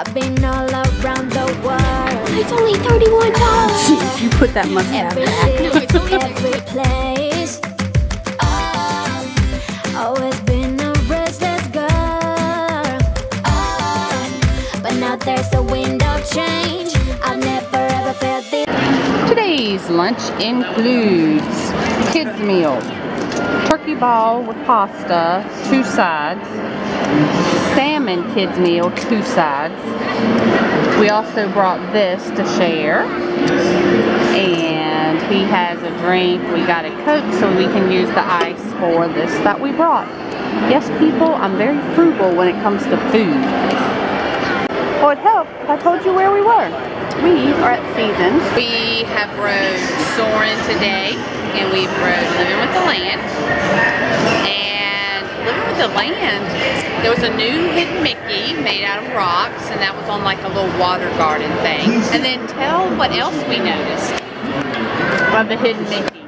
I've been all around the world. It's only $31. Jeez, you put that must-have Every back. city, every place. Always been a restless girl. But now there's a wind of change. I've never ever felt this. Today's lunch includes kids meal, turkey ball with pasta, 2 sides, salmon kids meal, 2 sides. We also brought this to share, and he has a drink. We got a Coke so we can use the ice for this that we brought. Yes, people, I'm very frugal when it comes to food. Oh, it helped if I told you where we were. We are at Seasons. We have rode Soarin' today, and we've rode Living with the Land. And Living with the Land, there was a new hidden Mickey made out of rocks, and that was on like a little water garden thing. And then tell what else we noticed of the hidden Mickey.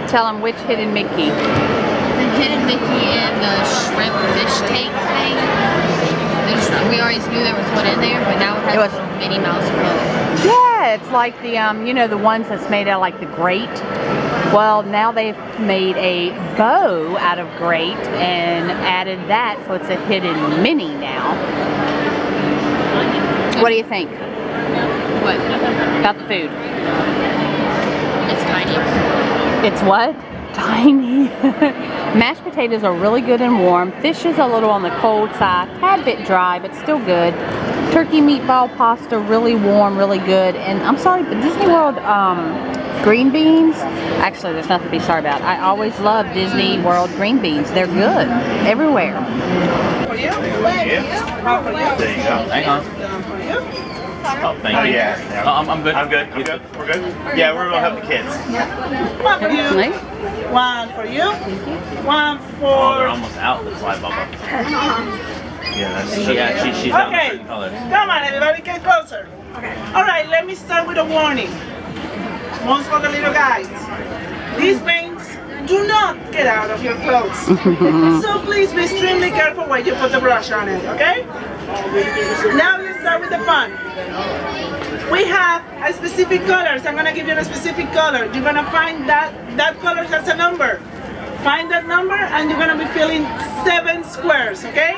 Tell them which hidden Mickey. The hidden Mickey and the shrimp fish tank thing. We always knew there was one in there, but now it has a little Minnie Mouse boat. Yeah, it's like the, you know, the ones that's made out of like the grate. Well, now they've made a bow out of grate and added that, so it's a hidden Minnie now. What do you think? What? About the food? It's tiny. It's what? Tiny. Mashed potatoes are really good and warm. Fish is a little on the cold side, tad bit dry, but still good. Turkey meatball pasta, really warm, really good. And I'm sorry, but Disney World green beans, actually there's nothing to be sorry about. I always love Disney World green beans. They're good everywhere. For you? How for you? There you go. Hang on. For you? Oh, thank you. Yeah. Oh, I'm good. I'm good. I'm good. We're good? Yeah, we're gonna help the kids. One for you. Nice. One for you. One Oh, they're for... almost out. That's why, Bubba. Yeah, that's, she's down Okay. certain colors. Come on, everybody, get closer. Okay. All right, let me start with a warning. Most for the little guys. These paints do not get out of your clothes. So please be extremely careful when you put the brush on it, okay? Now let's start with the fun. We have a specific colors. I'm gonna give you a specific color. You're gonna find that color has a number. Find that number and you're gonna be filling 7 squares, okay?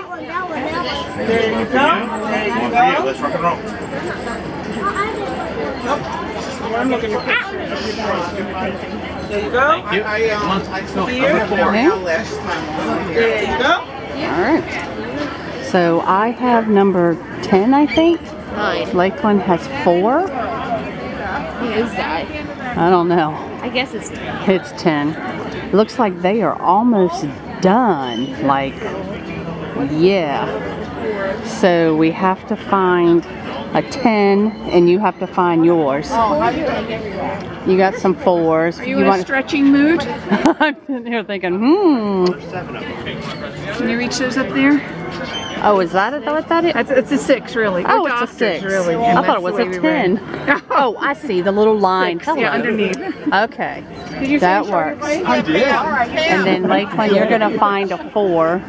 There you go. There you go. Let's rock and roll. I'm looking at the picture. There you go. Thank you. Come on, let's go. Here. Number 4. There you go. Alright. So I have number 10, I think. 9. Lakeland has 4. What is that? I don't know. I guess it's 10. It's 10. It looks like they are almost done. Like, yeah. So we have to find a 10 and you have to find yours. You got some 4s. Are you in a stretching mood? I'm sitting here thinking, Can you reach those up there? Oh, is that what that is? It's a 6, really. Oh, We're it's a doctors, 6. really. I thought it was a 10. Oh, I see the little line. 6, yeah, underneath. Okay, Did you that say works. I did. And then Lakeland, you're gonna find a 4.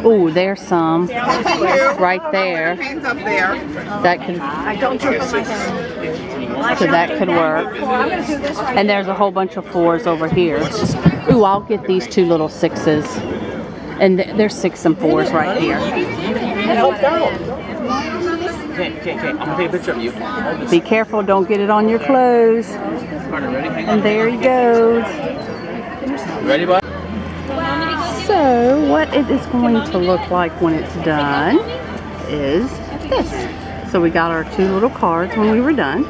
Ooh, there's some right there. That could. So that could work. And there's a whole bunch of 4s over here. Ooh, I'll get these 2 little 6s. And there's 6 and 4s right here. Okay, I'm gonna take a picture of you. Be careful, don't get it on your clothes. And there he goes. Ready, bud? So what it is going to look like when it's done is this. So we got our 2 little cards when we were done.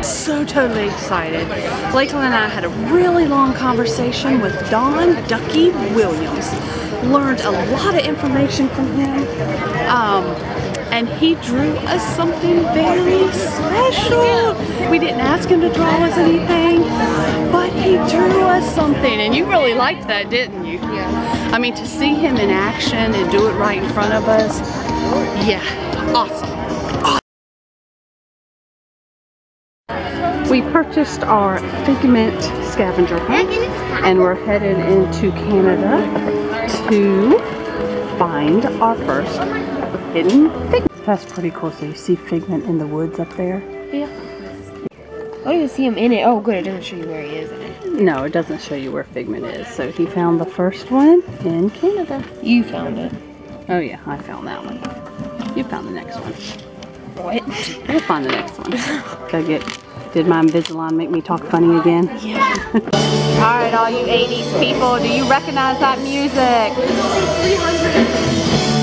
So totally excited. Lakeland and I had a really long conversation with Don Ducky Williams. Learned a lot of information from him. And he drew us something very special. We didn't ask him to draw us anything, but he drew us something. And you really liked that, didn't you? Yeah. I mean, to see him in action and do it right in front of us, yeah, awesome. We purchased our Figment scavenger hunt and we're headed into Canada to find our first hidden Figment. That's pretty cool. So you see Figment in the woods up there? Yeah. I don't even see him in it. Oh, good. It doesn't show you where he is in it. No, it doesn't show you where Figment is. So he found the first one in Canada. You found it. Oh yeah, I found that one. You found the next one. What? We'll find the next one. Did my Invisalign make me talk funny again? Yeah. Alright, all you 80s people, do you recognize that music?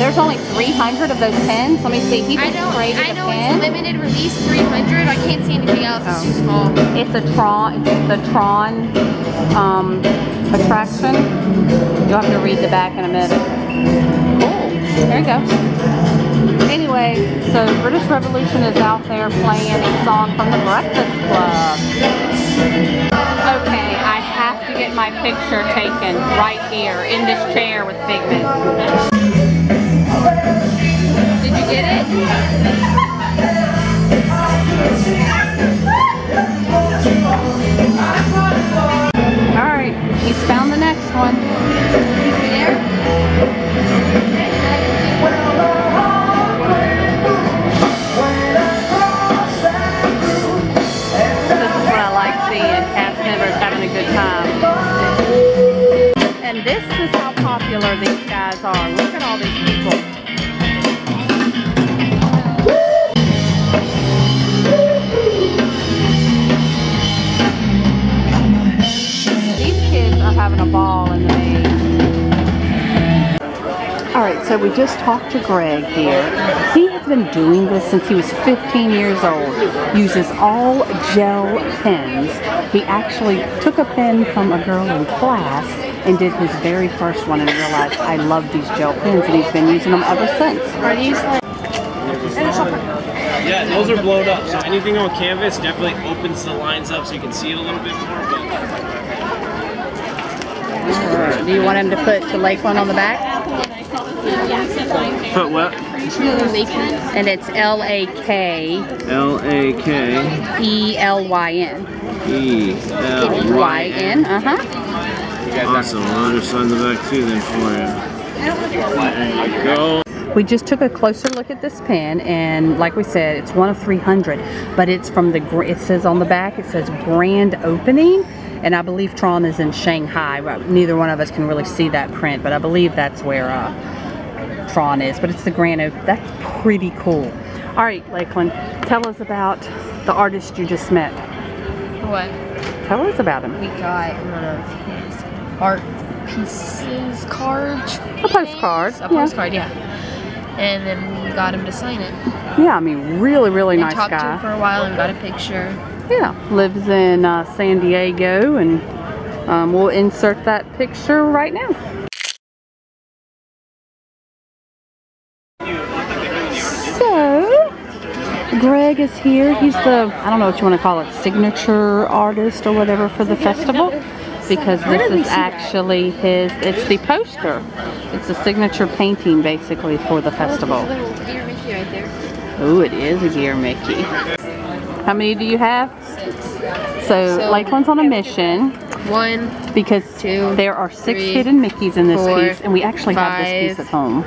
There's only 300 of those pens. Let me see. He just traded a pen. I know it's limited release 300. I can't see anything else. It's too small. It's a Tron. It's the Tron attraction. You'll have to read the back in a minute. Cool. There you go. Anyway, so British Revolution is out there playing a song from the Breakfast Club. Okay, I have to get my picture taken right here in this chair with Figment. Did you get it? Alright, he's found the next one. There? Cast members having a good time. And this is how popular these guys are. Look at all these people. These kids are having a ball in the maze. Alright, so we just talked to Greg here. He has been doing this since he was 15 years old. Uses all gel pens. He actually took a pen from a girl in class and did his very first one and realized, I love these gel pens, and he's been using them ever since. Are these like... Yeah, those are blown up, so anything on canvas definitely opens the lines up so you can see it a little bit more. But... Do you want him to put the Lakeland on the back? Put what? And it's L-A-K. L-A-K. E-L-Y-N. E-L-Y-N. Awesome. I'll just sign the back too then for you. There you go. We just took a closer look at this pen, and like we said, it's one of 300, but it's from the, it says on the back, it says grand opening, and I believe Tron is in Shanghai. Neither one of us can really see that print, but I believe that's where Tron is, but it's the grand opening. That's pretty cool. All right, Lakeland, tell us about the artist you just met. What? Tell us about him. We got one of his art pieces, cards. A postcard. A postcard, yeah. And then we got him to sign it. Yeah, I mean, really nice guy. We talked to him for a while and got a picture. Yeah, lives in San Diego, and we'll insert that picture right now. So, Greg is here. He's the, I don't know what you want to call it, signature artist or whatever for the festival. Because this is actually his, it's the poster. It's a signature painting basically for the festival. There's a little Gear Mickey right there. Oh, it is a Gear Mickey. How many do you have? 6. So Lakeland's on a mission. 1, because 2, there are 6 3, hidden Mickeys in this 4, piece, and we actually have this piece at home.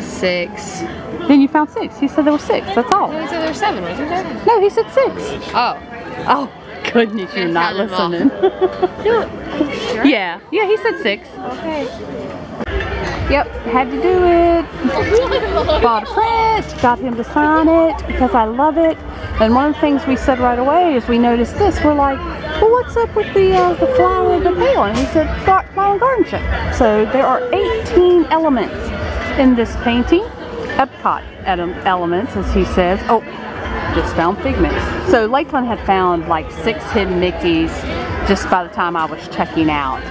6. Then you found 6. He said there were 6. That's all. No, he said there were 7. Wasn't there? No, he said 6. Oh. Oh, goodness, you're not listening. No. Sure? Yeah, he said 6. Okay. Yep, had to do it. Bought a print, got him to sign it because I love it. And one of the things we said right away is we noticed this. We're like, well, what's up with the flower of the pale? And he said, flower and garden show. So there are 18 elements in this painting. Epcot elements, as he says. Oh, just found Figment. So Lakeland had found like 6 hidden Mickeys just by the time I was checking out.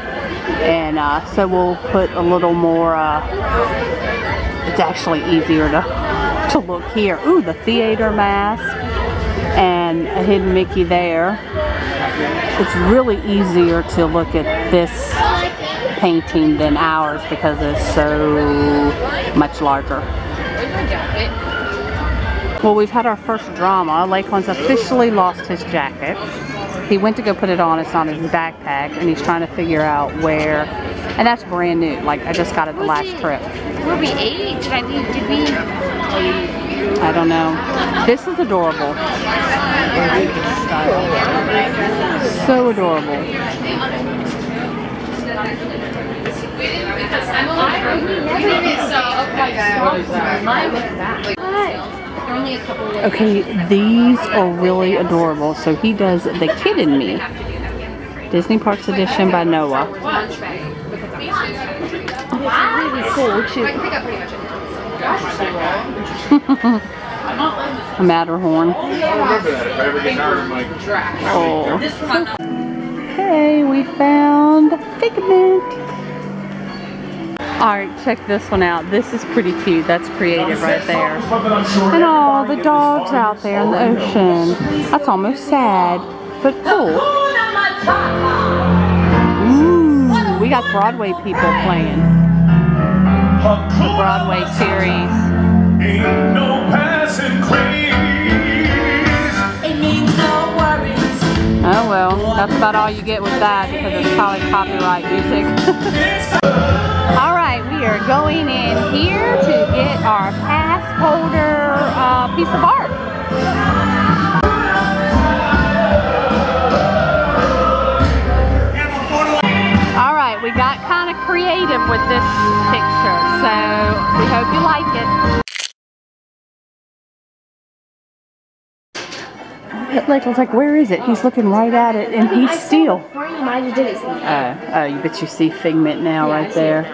And so we'll put a little more, it's actually easier to look here. Ooh, the theater mask and a hidden Mickey there. It's really easier to look at this painting than ours because it's so much larger. Well, we've had our first drama. Lakeland's officially lost his jacket. He went to go put it on. It's on his backpack, and he's trying to figure out where. And that's brand new. Like, I just got it the last trip. Were we 8? Did we? I don't know. This is adorable. So adorable. Okay, these are really adorable. So he does The Kid in Me. Disney Parks Edition by Noah. Really cool too. A Matterhorn. Oh. Okay, we found Figment. Alright, check this one out. This is pretty cute. That's creative right there. And all the dogs out there in the ocean. That's almost sad, but cool. Ooh, we got Broadway people playing. The Broadway series. Ain't no passing craze. It means no worries. Oh well, that's about all you get with that because it's probably copyright music. Alright, we are going in here to get our pass holder piece of art. Alright, we got kind of creative with this picture, so we hope you like it. Layton's like, where is it? He's looking right at it, and he's still. I just didn't see it. Oh, you bet you see Figment now right there.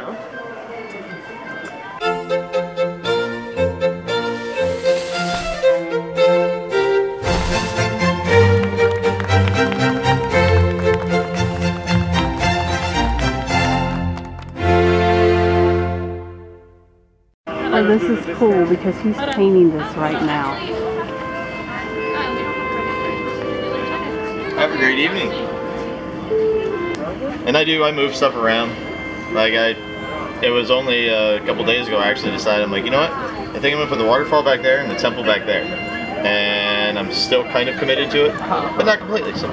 Oh, this is cool because he's painting this right now. Have a great evening. And I move stuff around. Like it was only a couple days ago I actually decided, I'm like, you know what? I think I'm gonna put the waterfall back there and the temple back there. And I'm still kind of committed to it, but not completely. So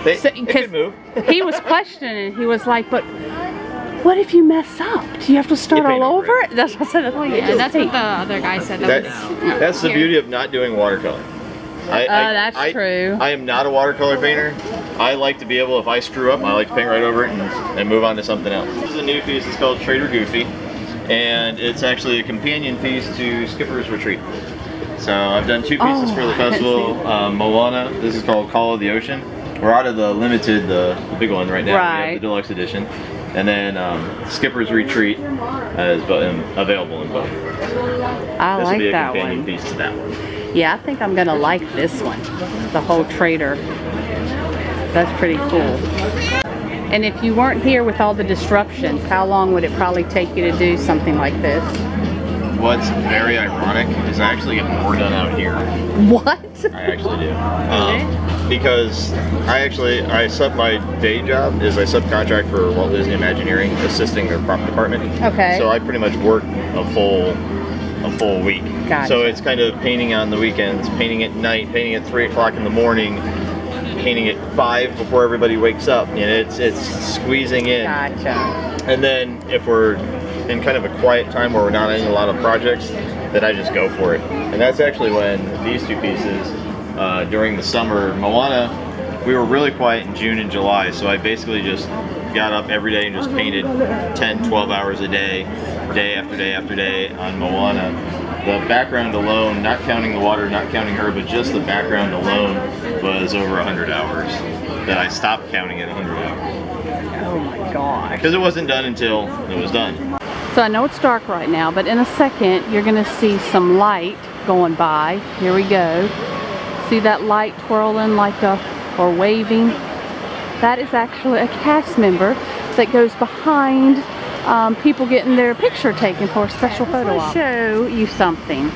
they could move. He was questioning. He was like, but what if you mess up? Do you have to start all over? That's what I said. Yeah, that's what the other guy said. That's the beauty of not doing watercolor. That's true. I am not a watercolor painter. I like to be able, if I screw up, I like to paint right over it and move on to something else. This is a new piece. It's called Trader Goofy, and it's actually a companion piece to Skipper's Retreat. So I've done 2 pieces for the festival. Moana. This is called Call of the Ocean. We're out of the limited, the big one right now. Right. We have the deluxe edition. And then Skipper's Retreat is available in both. I this like will be a that companion one. piece to that one. Yeah, I think I'm gonna like this one. The whole Trader. That's pretty cool. And if you weren't here with all the disruptions, how long would it probably take you to do something like this? What's very ironic is I actually get more done out here. What? I actually do. Because my day job is I subcontract for Walt Disney Imagineering, assisting their prop department. Okay. So I pretty much work a full week. Gotcha. So it's kind of painting on the weekends, painting at night, painting at 3 o'clock in the morning, painting at 5 before everybody wakes up. And it's squeezing in. Gotcha. And then if we're in kind of a quiet time where we're not in a lot of projects, then I just go for it. And that's actually when these 2 pieces, during the summer, Moana, we were really quiet in June and July, so I basically just got up every day and just painted 10, 12 hours a day, day after day after day on Moana. The background alone, not counting the water, not counting her, but just the background alone was over 100 hours. That I stopped counting at 100 hours. Oh my gosh. Because it wasn't done until it was done. So I know it's dark right now, but in a second you're gonna see some light going by. Here we go. See that light twirling like or waving? That is actually a cast member that goes behind people getting their picture taken for a special photo op. Show you something.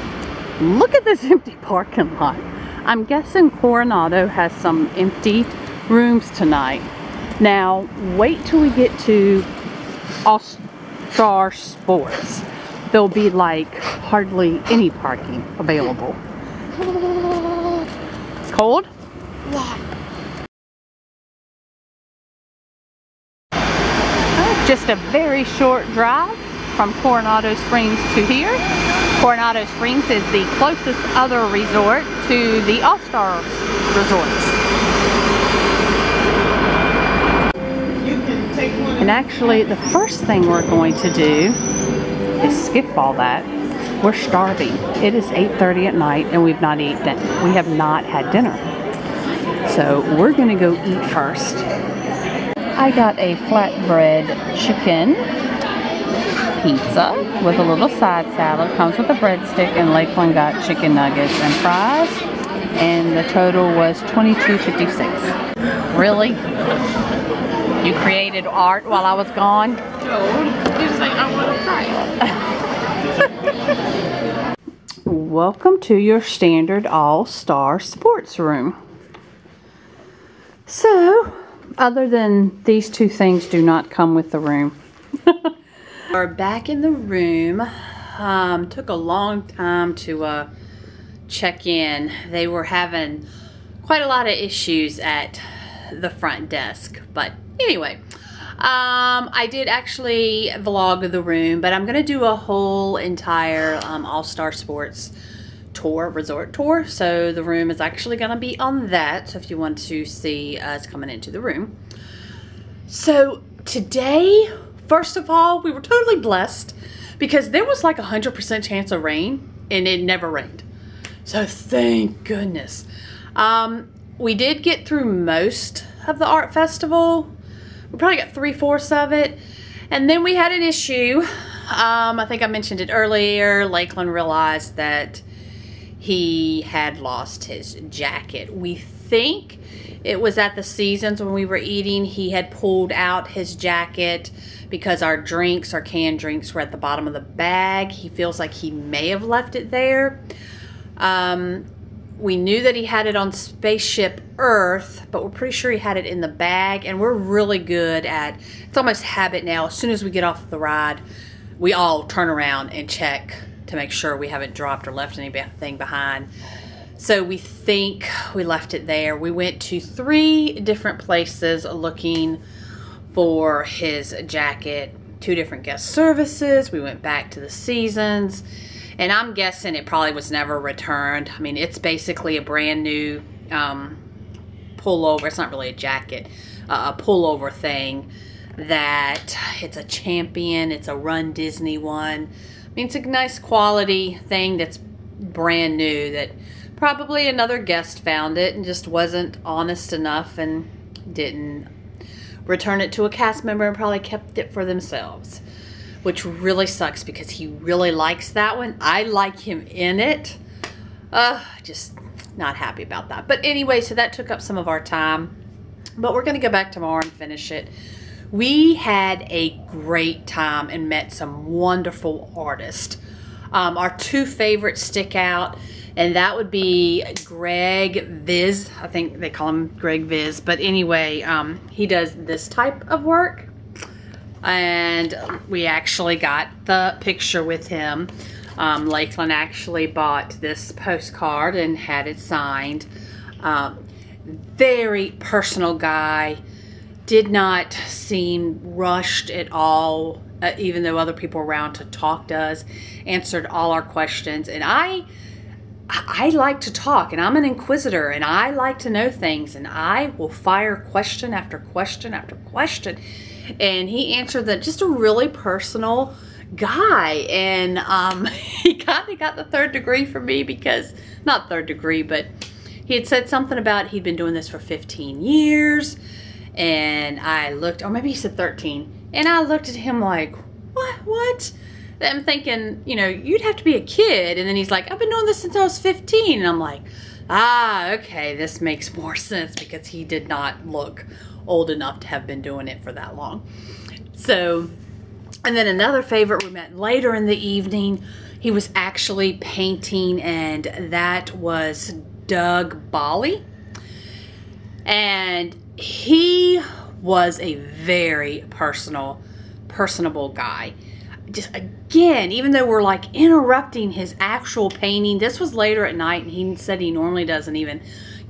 Look at this empty parking lot. I'm guessing Coronado has some empty rooms tonight. Now wait till we get to All-Star Sports. There'll be like hardly any parking available. It's cold? Yeah. just a very short drive from Coronado Springs to here. Coronado Springs is the closest other resort to the All-Star resorts. And actually, the first thing we're going to do is skip all that. We're starving. It is 8:30 at night and we've not eaten. We have not had dinner. So we're going to go eat first. I got a flatbread chicken pizza with a little side salad. Comes with a breadstick, and Lakeland got chicken nuggets and fries. And the total was $22.56. Really? You created art while I was gone? No, he was like, I want to try it. Welcome to your standard all-star sports room. So, other than these two things do not come with the room. We're back in the room. Took a long time to check in. They were having quite a lot of issues at the front desk, but anyway, I did actually vlog the room, but I'm going to do a whole entire All-Star Sports tour, resort tour. So the room is actually going to be on that. So if you want to see us coming into the room. So today, first of all, we were totally blessed because there was like 100% chance of rain and it never rained. So thank goodness. We did get through most of the art festival. We probably got 3/4 of it. And then we had an issue. I think I mentioned it earlier. Lakeland realized that he had lost his jacket. We think it was at the Seasons when we were eating. He had pulled out his jacket because our drinks, our canned drinks, were at the bottom of the bag. He feels like he may have left it there. We knew that he had it on Spaceship Earth, but we're pretty sure he had it in the bag. And we're really good at, it's almost habit now. As soon as we get off the ride, we all turn around and check to make sure we haven't dropped or left anything behind. So we think we left it there. We went to 3 different places looking for his jacket, 2 different guest services. We went back to the Seasons. And I'm guessing it probably was never returned. I mean, it's basically a brand new pullover. It's not really a jacket, a pullover thing that it's a Champion. It's a Run Disney one. I mean, it's a nice quality thing that's brand new that probably another guest found it and just wasn't honest enough and didn't return it to a cast member and probably kept it for themselves. Which really sucks because he really likes that one. I like him in it. Just not happy about that. But anyway, so that took up some of our time. But we're going to go back tomorrow and finish it. We had a great time and met some wonderful artists. Our 2 favorites stick out, and that would be Greg Viz. I think they call him Greg Viz. But anyway, he does this type of work. And we actually got the picture with him. Lakeland actually bought this postcard and had it signed. Very personal guy. Did not seem rushed at all, even though other people around to talk to us. Answered all our questions. And I like to talk, and I'm an inquisitor, and I like to know things, and I will fire question after question after question. And he answered that, just a really personal guy. And he kind of got the 3rd degree from me because, not 3rd degree, but he had said something about he'd been doing this for 15 years. And I looked, or maybe he said 13. And I looked at him like, what? I'm thinking, you know, you'd have to be a kid. And then he's like, I've been doing this since I was 15. And I'm like, okay, this makes more sense because he did not look old enough to have been doing it for that long. So, and then another favorite we met later in the evening. He was actually painting, and that was Doug Bali. And he was a very personable guy. Just again, even though we're like interrupting his actual painting, this was later at night, and he said he normally doesn't even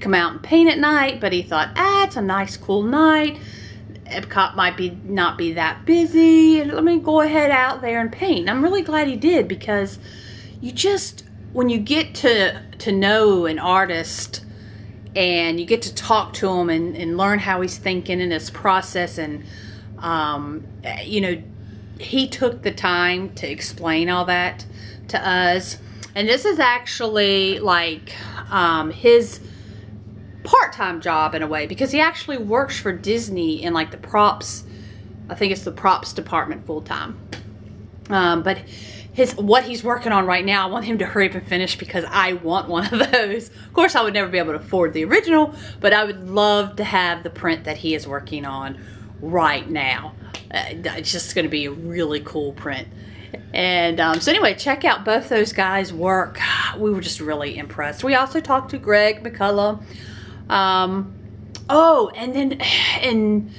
come out and paint at night, but he thought, it's a nice cool night. Epcot might not be that busy, and let me go ahead out there and paint. And I'm really glad he did, because you just, when you get to know an artist and you get to talk to him and learn how he's thinking in his process, and you know, he took the time to explain all that to us. And this is actually like his part-time job in a way, because he actually works for Disney in like the props, I think it's the props department full-time. But what he's working on right now, I want him to hurry up and finish, because I want one of those. Of course, I would never be able to afford the original, but I would love to have the print that he is working on right now. It's just going to be a really cool print. And so anyway, check out both those guys' work. We were just really impressed. We also talked to Greg McCullough. Oh, and then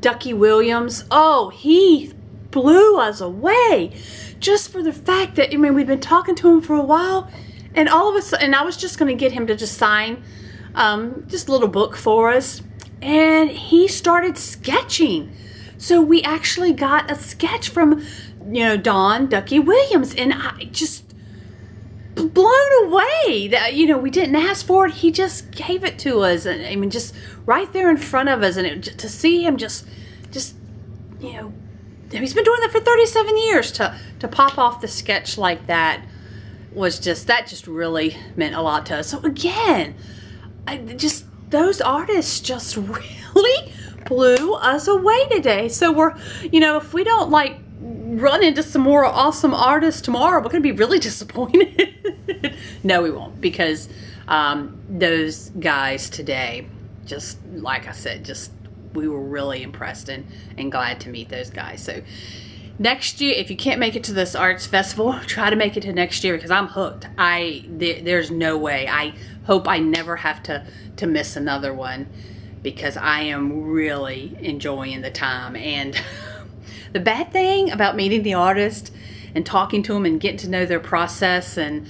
Ducky Williams. Oh, he blew us away, just for the fact that, I mean, we'd been talking to him for a while, and all of a sudden, and I was just going to get him to just sign just a little book for us, and he started sketching. So we actually got a sketch from, you know, Ducky Williams, and I just blown away that, you know, we didn't ask for it. He just gave it to us, and I mean, just right there in front of us, and to see him just, you know, he's been doing that for 37 years. To pop off the sketch like that was just, that just really meant a lot to us. So again, those artists just really blew us away today. So we're, you know, if we don't like run into some more awesome artists tomorrow, we're gonna be really disappointed. No, we won't, because those guys today, just like I said, just, we were really impressed and glad to meet those guys. So next year, if you can't make it to this arts festival, try to make it to next year, because I'm hooked. There's no way. I hope I never have to miss another one, because I am really enjoying the time. And the bad thing about meeting the artist and talking to them and getting to know their process, and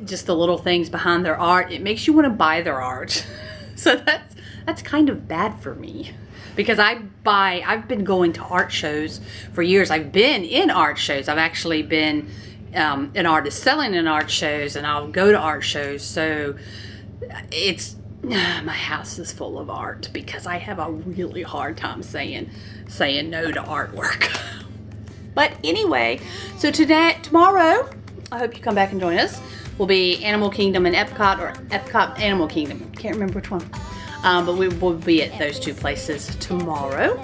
just the little things behind their art, it makes you want to buy their art. So that's kind of bad for me, because I've been going to art shows for years. I've been in art shows. I've actually been an artist selling in art shows, and I'll go to art shows. So it's, my house is full of art, because I have a really hard time saying no to artwork. But anyway, so tomorrow, I hope you come back and join us. We'll be Animal Kingdom and Epcot, or Epcot Animal Kingdom. Can't remember which one. But we will be at those two places tomorrow.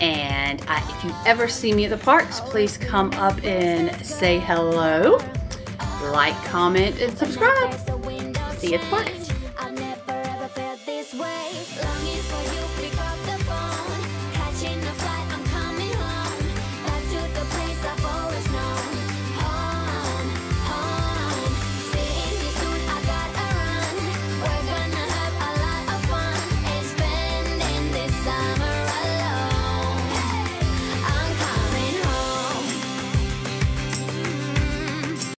And if you ever see me at the parks, please come up and say hello. Like, comment, and subscribe. See you at the parks.